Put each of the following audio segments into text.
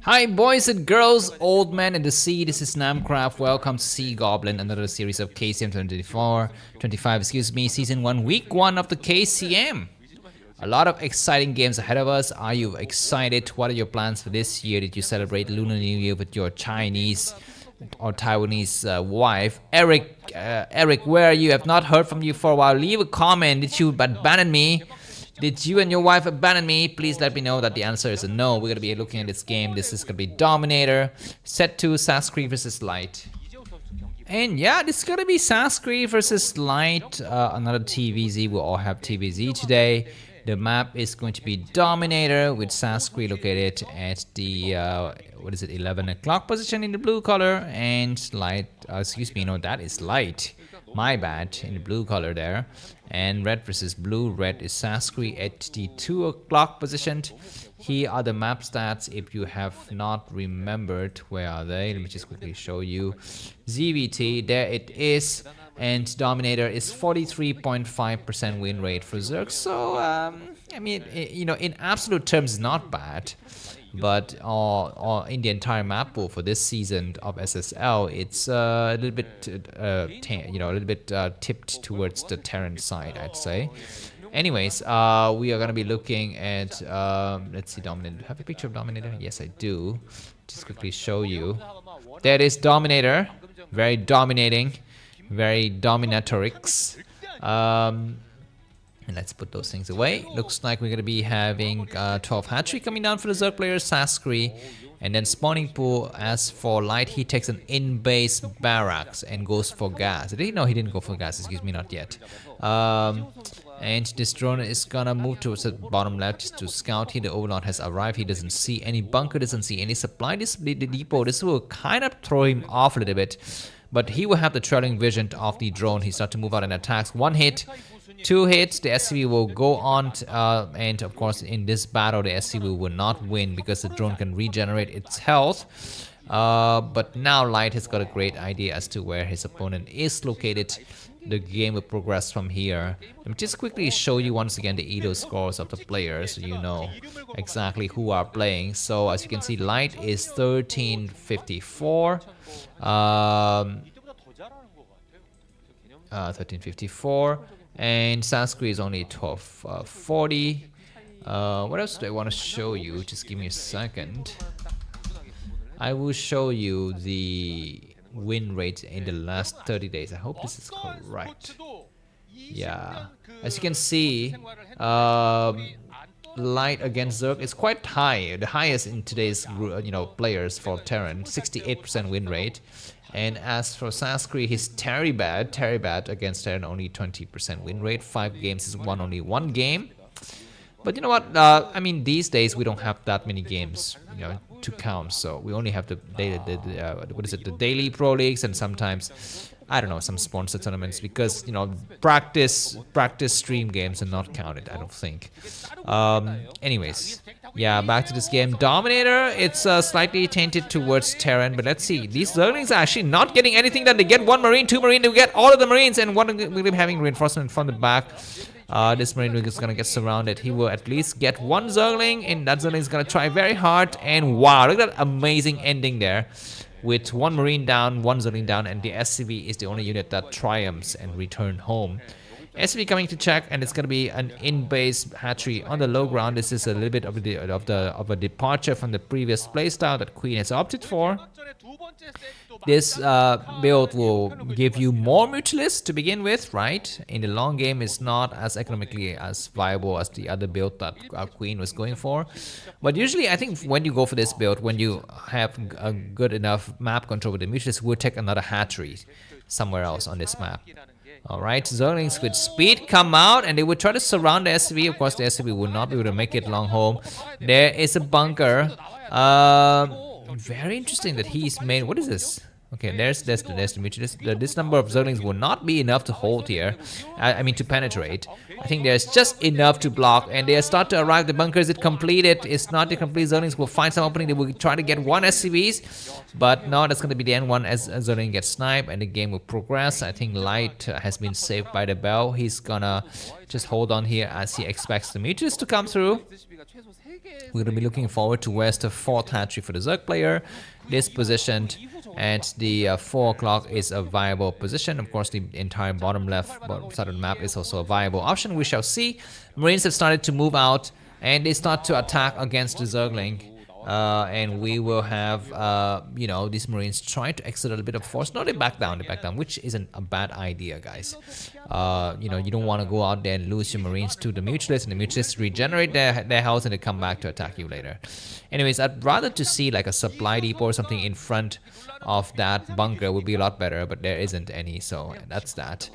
Hi boys and girls, old man in the sea, this is Namcraft. Welcome to Sea Goblin, another series of KCM 25, season 1, week 1 of the KCM. A lot of exciting games ahead of us. Are you excited? What are your plans for this year? Did you celebrate Lunar New Year with your Chinese or Taiwanese wife? Eric, where are you? I've not heard from you for a while. Leave a comment. Did you abandon me? Did you and your wife abandon me? Please let me know that the answer is a no. We're going to be looking at this game. This is going to be Dominator. Set to Sacsri versus Light. And yeah, this is going to be Sacsri versus Light. Another TvZ. We'll all have TvZ today. The map is going to be Dominator with Sacsri located at the, 11 o'clock position in the blue color. And Light, that is Light. My bad, in the blue color there. And red versus blue. Red is Sacsri at the 2 o'clock positioned. Here are the map stats. If you have not remembered, where are they? Let me just quickly show you. ZVT, there it is. And Dominator is 43.5% win rate for Zerg. So, in absolute terms, not bad. But in the entire map pool for this season of SSL, it's a little bit, tipped towards the Terran side, I'd say. Anyways, we are gonna be looking at let's see, Dominator. Do I have a picture of Dominator? Yes, I do. Just quickly show you. There is Dominator, very dominating, very dominatrix. And let's put those things away. Looks like we're going to be having 12 hatchery coming down for the Zerg players, Sacsri. And then spawning pool, as for Light, he takes an in-base barracks and goes for gas. No, he didn't go for gas, excuse me, not yet. And this drone is gonna move towards the bottom left just to scout here. The Overlord has arrived. He doesn't see any bunker, doesn't see any supply. The depot, this will kind of throw him off a little bit. But he will have the trailing vision of the drone. He starts to move out and attacks. 1 hit. 2 hits, the SCV will go on, and of course in this battle the SCV will not win because the drone can regenerate its health. But now Light has got a great idea as to where his opponent is located. The game will progress from here. Let me just quickly show you once again the EDO scores of the players so you know exactly who are playing. So as you can see, Light is 1354. 1354. And Sacsri is only 1240. What else do I want to show you? Just give me a second. I will show you the win rate in the last 30 days. I hope this is correct. Yeah. As you can see, Light against Zerg is quite high. The highest in today's players for Terran, 68% win rate. And as for Sacsri, he's very bad against Terran, only 20% win rate. 5 games is only 1 game. But you know what? These days we don't have that many games, to count. So we only have the daily pro leagues and sometimes, I don't know, some sponsored tournaments because practice stream games are not counted, I don't think. Anyways, yeah, back to this game. Dominator, it's slightly tainted towards Terran, but let's see. These Zerglings are actually not getting anything done. They get 1 Marine, 2 Marine, they get all of the Marines, and one will be having reinforcement from the back. This Marine is gonna get surrounded. He will at least get 1 Zergling, and that Zergling is gonna try very hard. And wow, look at that amazing ending there. With 1 Marine down, 1 Zergling down, and the SCV is the only unit that triumphs and return home. SCV coming to check, and it's going to be an in-base hatchery on the low ground. This is a little bit of a departure from the previous playstyle that Queen has opted for. This build will give you more mutualists to begin with, right? In the long game, it's not as economically as viable as the other build that Queen was going for. But usually, I think when you go for this build, when you have a good enough map control with the mutualists, we'll take another hatchery somewhere else on this map. Alright, Zerglings with speed come out and they will try to surround the SCV. Of course, the SCV will not be able to make it long home. There is a bunker. Very interesting that he's made. What is this? Okay, there's the mutualist. This number of Zerglings will not be enough to hold here. To penetrate. I think there's just enough to block, and they start to arrive. The bunker is completed. It's not the complete. Zerglings will find some opening. They will try to get 1 SCVs, but no, that's going to be the end one as Zergling gets sniped, and the game will progress. I think Light has been saved by the bell. He's gonna just hold on here as he expects the mutualist to come through. We're going to be looking forward to where's the 4th hatchery for the Zerg player. This positioned, and the 4 o'clock is a viable position. Of course, the entire bottom side of the map is also a viable option. We shall see. Marines have started to move out, and they start to attack against the Zergling. And we will have, you know, these Marines trying to exert a little bit of force. No, they back down, which isn't a bad idea, guys. You know, you don't want to go out there and lose your Marines to the Mutualists, and the Mutualists regenerate their health and they come back to attack you later. Anyways, I'd rather to see like a supply depot or something in front of that bunker would be a lot better, but there isn't any, so that's that.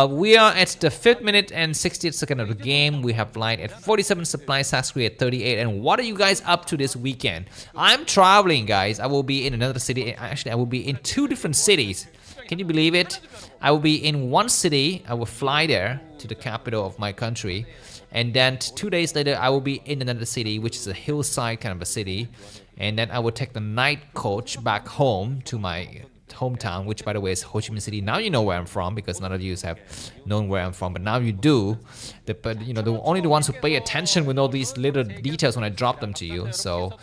We are at the 5th minute and 60th second of the game. We have Light at 47 supply, Sacsri at 38. And what are you guys up to this weekend? I'm traveling, guys. I will be in another city. Actually, I will be in 2 different cities. Can you believe it? I will be in one city. I will fly there to the capital of my country, and then 2 days later I will be in another city, which is a hillside kind of a city, and then I will take the night coach back home to my hometown, which by the way is Ho Chi Minh City. Now you know where I'm from, because none of you have known where I'm from, but now you do. But you know, only the ones who pay attention will know these little details when I drop them to you. So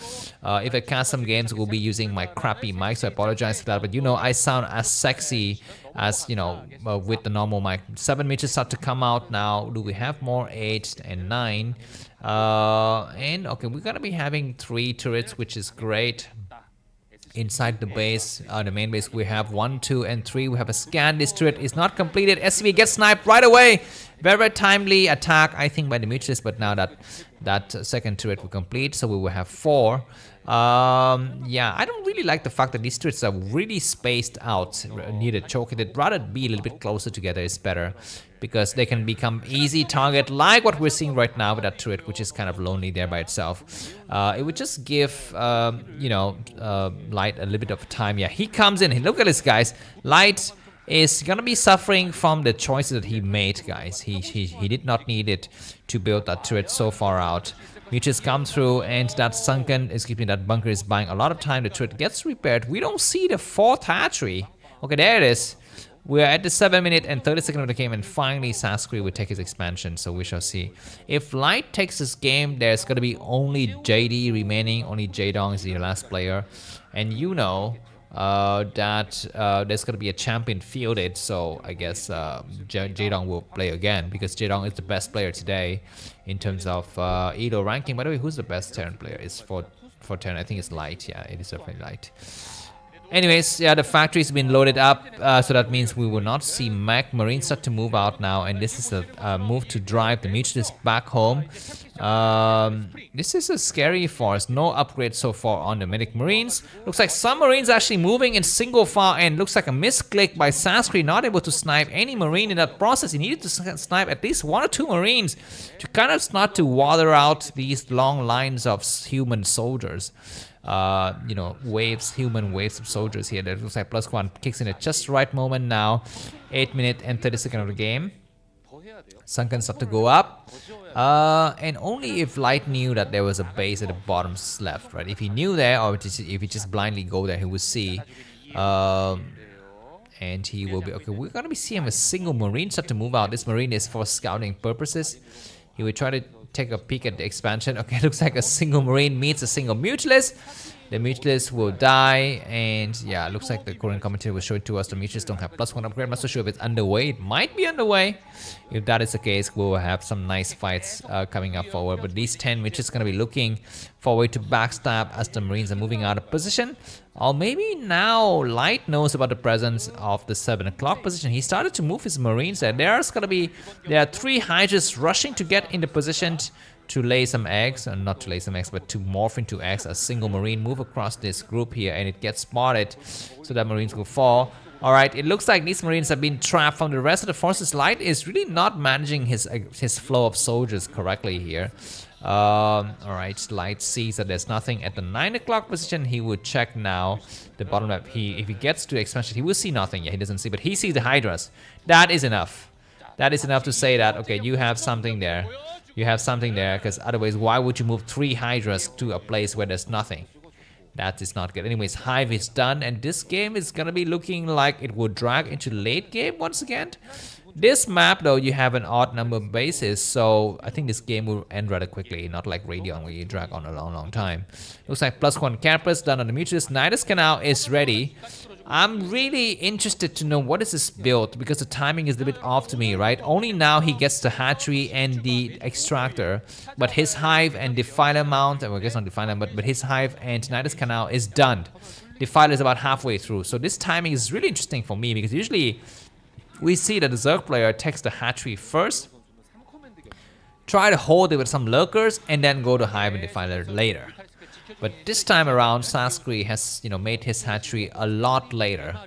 if I cast some games, we'll be using my crappy mic, so I apologize for that. But you know, I sound as sexy as, you know, with the normal mic. 7 meters start to come out now. Do we have more? 8 and 9. And okay, we're gonna be having 3 turrets, which is great. Inside the base, the main base, we have 1, 2, and 3. We have a scan. This turret is not completed. SCV gets sniped right away. Very, very timely attack, I think, by the Mutualists. But now that second turret will complete, so we will have 4. Yeah, I don't really like the fact that these turrets are really spaced out near the choke. They'd rather be a little bit closer together is better, because they can become easy target, like what we're seeing right now with that turret, which is kind of lonely there by itself. It would just give, you know, Light a little bit of time. Yeah, he comes in. Look at this, guys. Light is gonna be suffering from the choices that he made, guys. He did not need it to build that turret so far out. Mutuals come through, and that sunken, excuse me, that bunker is buying a lot of time. The turret gets repaired. We don't see the 4th hatchery. Okay, there it is. We're at the 7 minute and 30 second of the game, and finally Sacsri will take his expansion, so we shall see. If Light takes this game, there's gonna be only JD remaining. Only Jaedong is the last player, and you know that there's gonna be a champion fielded, so I guess Jaedong will play again, because Jaedong is the best player today in terms of Elo ranking. By the way, who's the best Terran player? It's for Terran, I think it's Light. Yeah, it is definitely Light. Anyways, yeah, the factory's been loaded up, so that means we will not see mech. Marines start to move out now, and this is a move to drive the Mutualists back home. This is a scary force. No upgrade so far on the medic Marines. Looks like some Marines actually moving in single file, and looks like a misclick by Sacsri, not able to snipe any Marine in that process. He needed to snipe at least 1 or 2 Marines to kind of start to water out these long lines of human soldiers. You know, human waves of soldiers here. That looks like +1 kicks in at just the right moment now. 8 minute and 30 second of the game. Sunken start to go up. And only if Light knew that there was a base at the bottom left, right? If he knew there, or if he just blindly go there, he would see. And he will be, okay, we're gonna be seeing a single Marine start to move out. This Marine is for scouting purposes. He will try to take a peek at the expansion. Okay, looks like a single Marine meets a single Mutualist. The Mutualists will die, and yeah, looks like the Korean commentator will show it to us. The Mutualists don't have +1 upgrade. I'm not so sure if it's underway. It might be underway. If that is the case, we will have some nice fights coming up forward. But these 10 Mutualists going to be looking forward to backstab as the Marines are moving out of position. Or maybe now Light knows about the presence of the 7 o'clock position. He started to move his Marines there. There are 3 Hydras rushing to get into position to lay some eggs, and not to lay some eggs, but to morph into eggs. A single Marine move across this group here, and it gets spotted, so that Marines will fall. Alright, it looks like these Marines have been trapped from the rest of the forces. Light is really not managing his flow of soldiers correctly here. Alright, Light sees that there's nothing at the 9 o'clock position. He would check now the bottom map. If he gets to the expansion, he will see nothing. Yeah, he doesn't see, but he sees the Hydras. That is enough. That is enough to say that, okay, you have something there. You have something there, because otherwise, why would you move 3 Hydras to a place where there's nothing? That is not good. Anyways, Hive is done, and this game is gonna be looking like it would drag into late game once again. This map though, you have an odd number of bases, so I think this game will end rather quickly, not like Radeon where you drag on a long time. Looks like +1 campus done on the Mutualist. Nidus Canal is ready. I'm really interested to know what is this build, because the timing is a bit off to me, right? Only now he gets the hatchery and the extractor, but his hive and defiler mount, well, I guess not defiler, but his hive and Nidus Canal is done. Defiler is about halfway through, so this timing is really interesting for me, because usually we see that the Zerg player takes the hatchery first, try to hold it with some lurkers, and then go to hive and defiler later. But this time around, Sacsri has, made his hatchery a lot later,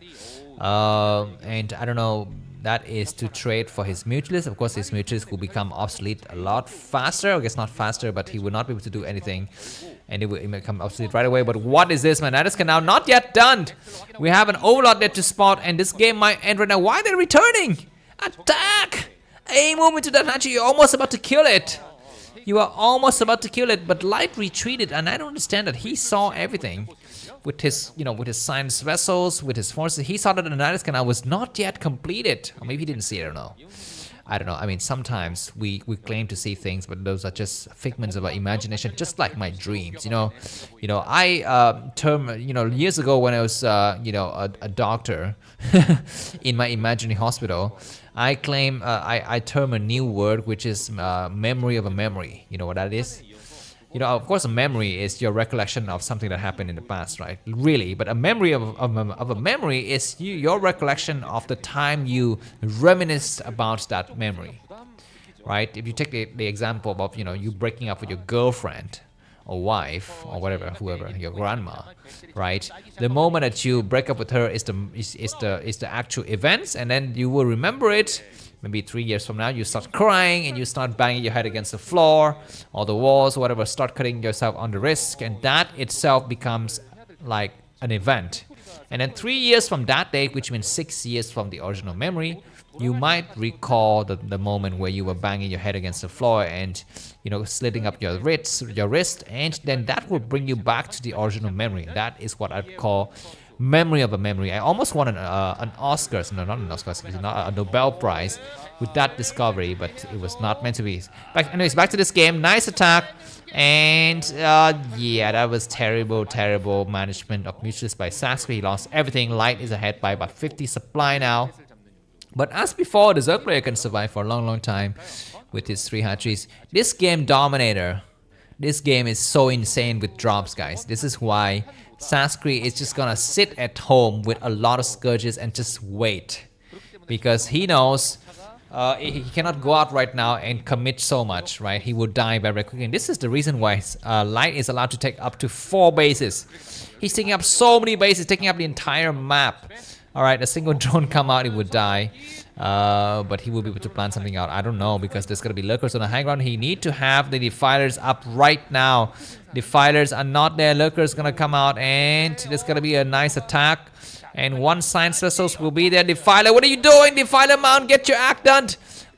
and I don't know. That is to trade for his mutualist. Of course, his mutualist will become obsolete a lot faster. I guess not faster, but he will not be able to do anything, and it will become obsolete right away. But what is this, man? That is now not yet done. We have an overlord there to spot, and this game might end right now. Why are they returning? Attack! A movement to that hatchery. You're almost about to kill it. You are almost about to kill it, but Light retreated, and I don't understand that. He saw everything. With his, with his science vessels, with his forces, he saw that the Nidus Canal was not yet completed. Or maybe he didn't see it, I don't know. I mean, sometimes we claim to see things, but those are just figments of our imagination, just like my dreams, I years ago when I was, a doctor in my imaginary hospital, I claim, I term a new word, which is memory of a memory. You know what that is? Of course, a memory is your recollection of something that happened in the past, right? Really, but a memory of a memory is your recollection of the time you reminisced about that memory, right? If you take the example of, you breaking up with your girlfriend or wife or whatever, whoever, your grandma, right? The moment that you break up with her is the actual events, and then you will remember it. Maybe 3 years from now, you start crying and you start banging your head against the floor or the walls or whatever, start cutting yourself on the wrist, and that itself becomes like an event. And then 3 years from that date, which means 6 years from the original memory, you might recall the moment where you were banging your head against the floor and, slitting up your wrist, and then that will bring you back to the original memory. That is what I'd call memory of a memory. I almost won an Oscar, no, not an Oscar, not a Nobel Prize with that discovery, but it was not meant to be. Anyways, back to this game. Nice attack, and yeah, that was terrible management of mutualist by Sacsri. He lost everything. Light is ahead by about 50 supply now. But as before, the Zerg player can survive for a long time with his 3 hatcheries. This game, Dominator, this game is so insane with drops, guys. This is why Sacsri is just gonna sit at home with a lot of scourges and just wait, because he knows he cannot go out right now and commit so much, right? He will die very quickly, and this is the reason why Light is allowed to take up to 4 bases. He's taking up so many bases, taking up the entire map. All right, a single drone come out, it would die. But he will be able to plan something out. I don't know, because there's going to be lurkers on the high ground. He need to have the defilers up right now. Defilers are not there. Lurkers going to come out, and there's going to be a nice attack. And 1 science vessels will be there. Defiler, what are you doing? Defiler mount, get your act done.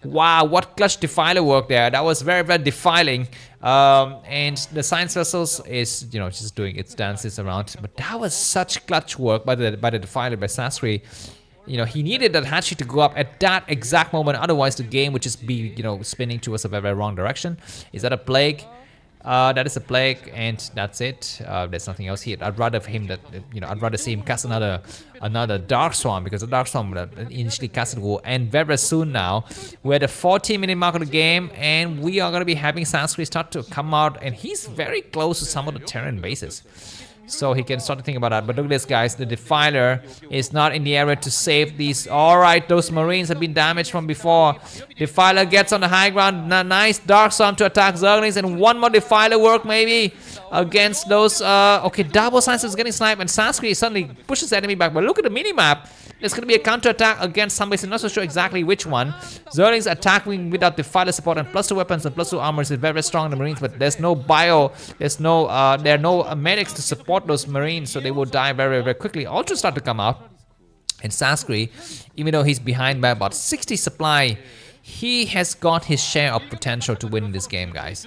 Wow, what clutch defiler work there. That was very defiling. And the science vessels is, just doing its dances around. But that was such clutch work by the defiler, by Sacsri. He needed that hatchery to go up at that exact moment. Otherwise, the game would just be, spinning towards a very wrong direction. Is that a plague? That is a plague, and that's it. There's nothing else here. I'd rather him that, I'd rather see him cast another Dark Swarm, because the Dark Swarm initially casted will end very soon now. We're at the 14-minute mark of the game, and we are going to be having Sacsri start to come out, and he's very close to some of the Terran bases. So he can start to think about that. But look at this, guys. The Defiler is not in the area to save these. Alright, those Marines have been damaged from before. Defiler gets on the high ground. Nice Dark Storm to attack Zerglings. And 1 more Defiler work maybe against those. Okay, double Science is getting sniped. And Sacsri suddenly pushes the enemy back. But look at the minimap. There's going to be a counter-attack against somebody. I'm not so sure exactly which one. Zerglings attacking without Defiler support and +2 weapons and +2 armor is very strong in the Marines, but there's no bio, there are no medics to support those Marines, so they will die very quickly. Ultra start to come out, and Sacsri, even though he's behind by about 60 supply, he has got his share of potential to win this game, guys.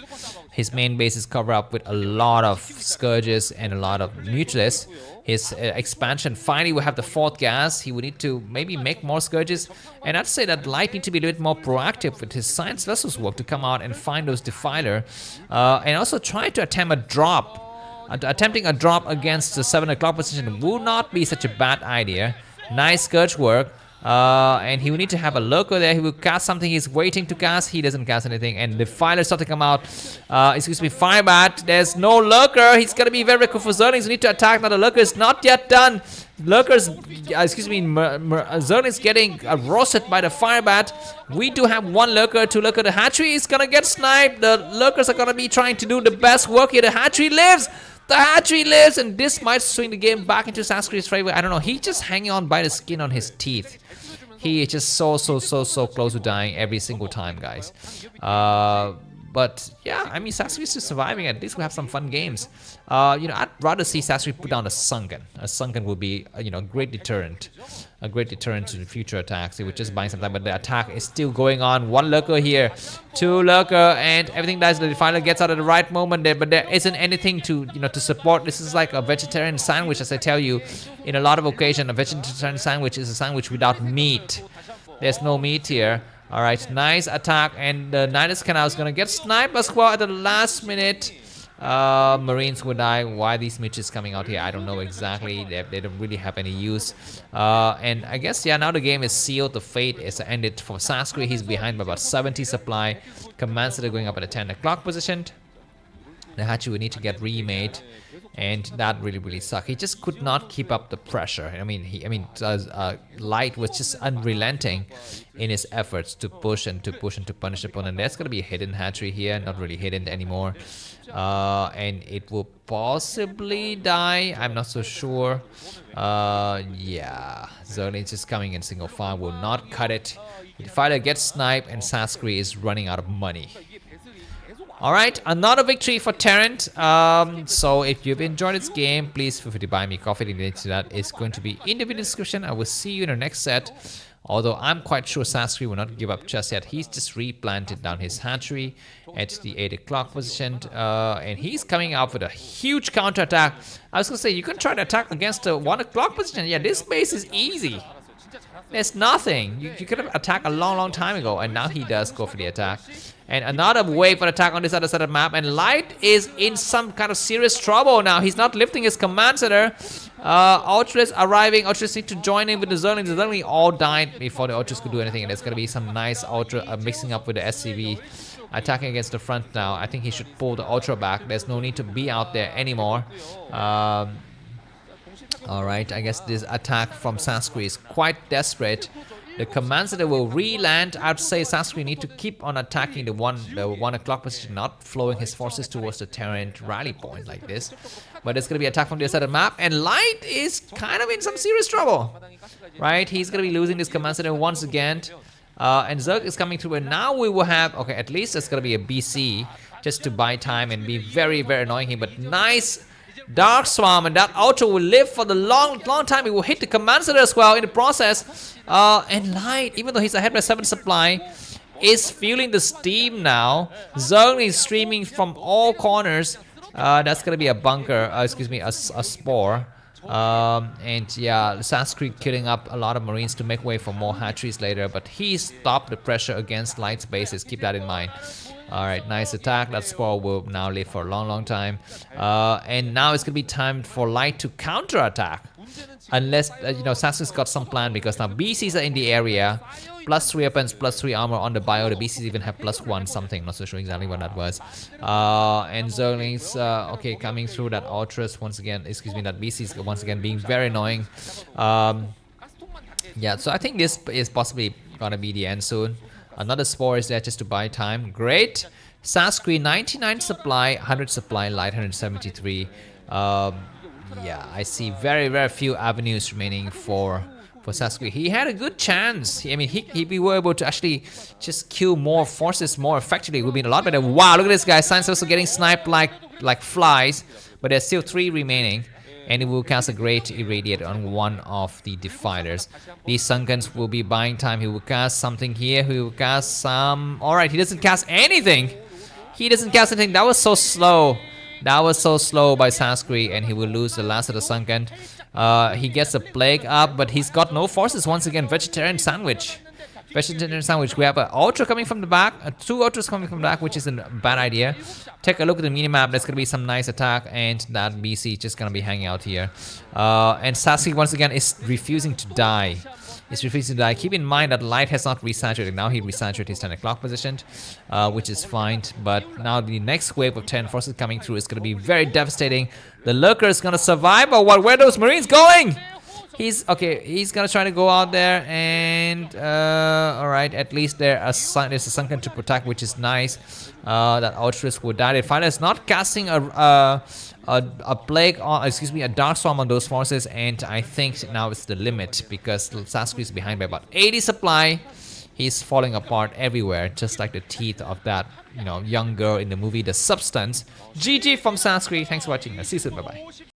His main base is covered up with a lot of Scourges and a lot of Neutralists. His expansion finally will have the 4th gas. He will need to maybe make more Scourges. And I'd say that Light need to be a little bit more proactive with his Science Vessels work to come out and find those Defiler. And also try to attempt a drop. Attempting a drop against the 7 o'clock position will not be such a bad idea. Nice Scourge work. And he will need to have a lurker there. He will cast something he's waiting to cast. He doesn't cast anything. And the Defiler start to come out. Excuse me, Firebat. There's no lurker. He's going to be very, very cool for Zerlings. We need to attack. Now the lurker is not yet done. Lurkers, excuse me, Zerlings getting roasted by the Firebat. We do have 1 lurker, 2 lurker. The hatchery is going to get sniped. The lurkers are going to be trying to do the best work here. The hatchery lives. The hatchery lives, and this might swing the game back into Sacsri's favor. I don't know. He's just hanging on by the skin on his teeth. He is just so close to dying every single time, guys. But yeah, I mean, Sacsri is still surviving. At least we have some fun games. You know, I'd rather see Sacsri put down a Sunken. A Sunken will be, you know, a great deterrent to the future attacks. It would just buy some time, but the attack is still going on. 1 lurker here, 2 lurker, and everything dies. The Defiler gets out at the right moment there, but there isn't anything to, you know, to support. This is like a vegetarian sandwich, as I tell you, in a lot of occasions. A vegetarian sandwich is a sandwich without meat. There's no meat here. All right, nice attack, and the Nidus Canal is gonna get sniped as well at the last minute. Marines will die. Why these Mitches coming out here, I don't know exactly. They don't really have any use. And I guess, yeah, now the game is sealed. The fate is ended for Sacsri. He's behind by about 70 supply. Command Center going up at the 10 o'clock position. The hatchery will need to get remade, and that really sucked. He just could not keep up the pressure. I mean, Light was just unrelenting in his efforts to push and to punish the opponent. There's gonna be a hidden hatchery here, not really hidden anymore, and it will possibly die. I'm not so sure. Yeah, Zerg is just coming in single file, will not cut it. The fighter gets sniped, and Sacsri is running out of money. Alright, another victory for Terran. So if you've enjoyed this game, please feel free to buy me coffee. The link to that is going to be in the video description. I will see you in the next set. Although I'm quite sure Sacsri will not give up just yet. He's just replanted down his hatchery at the 8 o'clock position. And he's coming out with a huge counterattack. I was going to say, you can try to attack against the 1 o'clock position. Yeah, this base is easy. There's nothing. You could have attacked a long time ago. And now he does go for the attack. And another wave for attack on this other side of the map. And Light is in some kind of serious trouble now. He's not lifting his command center. Ultras arriving. Ultras need to join in with the Zerling. The Zerling all died before the Ultras could do anything. And there's going to be some nice Ultra mixing up with the SCV. Attacking against the front now. I think he should pull the Ultra back. There's no need to be out there anymore. Alright, I guess this attack from Sacsri is quite desperate. The command center will re-land. I'd say Sacsri need to keep on attacking the 1 o'clock position, not flowing his forces towards the Terran rally point like this. But it's going to be attack from the other side of the map, and Light is kind of in some serious trouble. Right, he's going to be losing this command center once again. And Zerg is coming through, and now we will have, okay, at least it's going to be a BC just to buy time and be very annoying him. But nice Dark Swarm, and that Ultra will live for the long time. It will hit the command center as well in the process. And Light, even though he's ahead by 7 supply, is feeling the steam now. Zerg is streaming from all corners. That's gonna be a bunker, excuse me, a spore. And yeah, Sacsri killing up a lot of Marines to make way for more hatcheries later, but he stopped the pressure against Light's bases. Keep that in mind. Alright, nice attack. That spore will now live for a long time. And now it's gonna be time for Light to counter-attack. Unless, you know, Sacsri's got some plan, because now BCs are in the area. +3 weapons, +3 armor on the bio. The BCs even have +1 something. Not so sure exactly what that was. And Zerlings, okay, coming through that Ultras once again. Excuse me, that BCs once again being very annoying. Yeah, so I think this is possibly gonna be the end soon. Another spore is there just to buy time. Great. Sacsri 99 supply, 100 supply, Light 173. Yeah, I see very few avenues remaining for Sacsri. He had a good chance. I mean, he were able to actually just kill more forces more effectively. It would be a lot better. Wow, look at this guy. Science also getting sniped like flies, but there's still 3 remaining. and he will cast a Great Irradiate on one of the Defilers. These Sunkens will be buying time. He will cast something here. He will cast some... Alright, he doesn't cast anything. He doesn't cast anything. That was so slow. That was so slow by Sacsri, and he will lose the last of the Sunken. He gets a Plague up, but he's got no forces once again. Vegetarian Sandwich. Vegetarian Sandwich. We have an Ultra coming from the back. 2 Ultras coming from the back, which is a bad idea. Take a look at the minimap. There's going to be some nice attack, and that BC is just going to be hanging out here. And Sacsri, once again, is refusing to die. He's refusing to die. Keep in mind that light has not resaturated. Now he resaturated his 10 o'clock position, which is fine. But now the next wave of 10 forces coming through is going to be very devastating. The Lurker is going to survive, or what? Where are those Marines going? He's okay. He's gonna try to go out there, and all right. At least there's a Sunken to protect, which is nice. That Ultras will die. The fighter is not casting a plague on, excuse me, a Dark Storm on those forces, and I think now it's the limit because Sacsri is behind by about 80 supply. He's falling apart everywhere, just like the teeth of that, young girl in the movie The Substance. GG from Sacsri. Thanks for watching. See you soon. Bye bye.